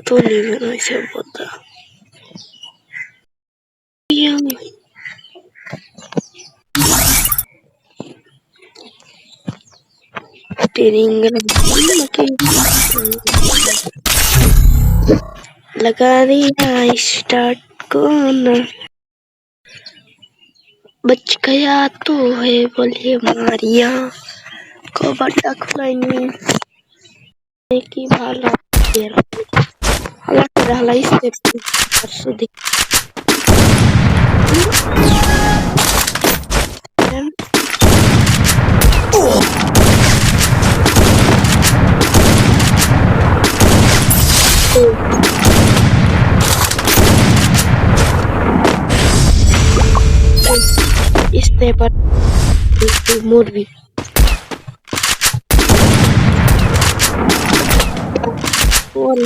तो नहीं बना इसे पता ट्रेनिंग लगा दिया स्टार्ट करना बच गया तो है बोले मारिया को बड़ा खुलाइनी की भाला हालांकि रहला इससे परसों देख इससे पर मोर भी और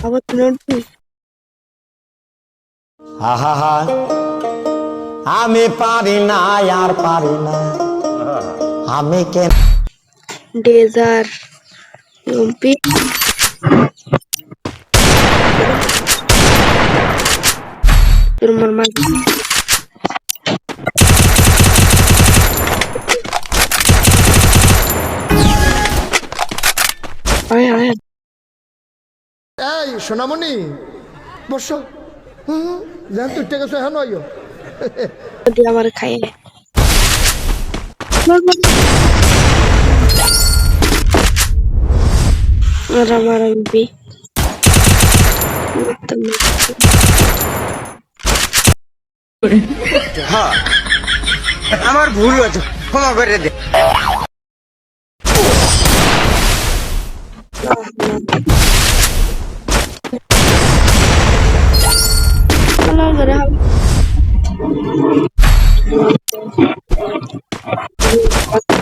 अब नोट আহা আমি পারি না আর পারি না আমি কেন डेजर यूपी मरमा आया आया এই সোনামণি বসো জান তুই টেকে সে হানো আইও दिया हमारे खाए और हमारा भी আমার ভুল হয়েছে ক্ষমা করে দে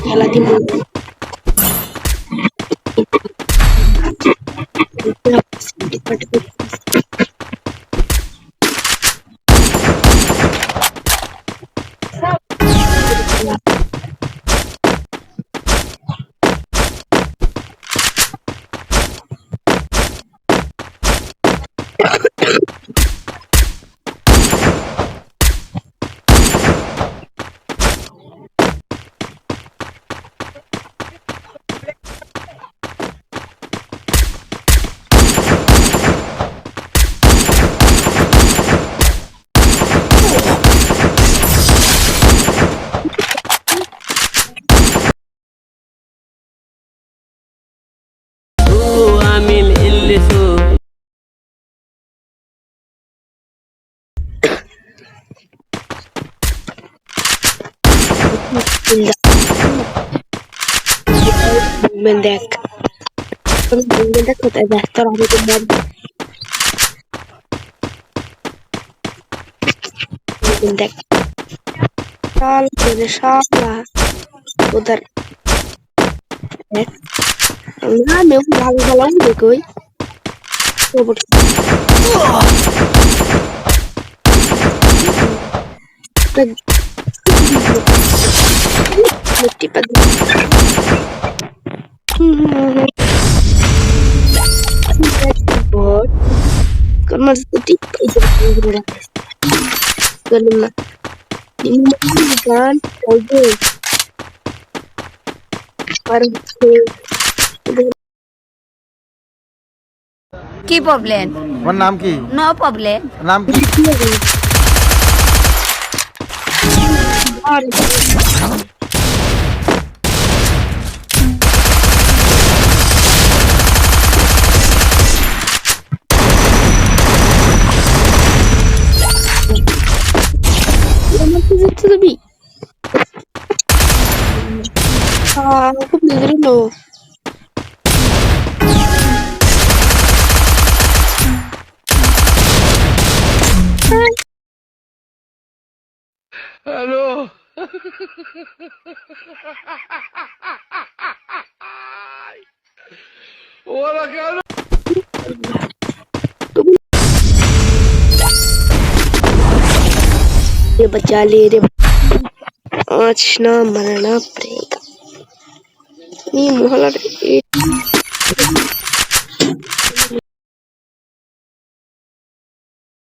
खेला दिन Bendek kota dasar aku kembali bendek salah udah enggak mau galau deh koy Tipe bot karena sedikit karena dimakan aja কি প্রবলেম ওর নাম কি নো প্রবলেম নাম কি aku benerin loh Halo. Wala ka ये बचा ले रे आज ना मरना पड़ेगा ये मोहल्ला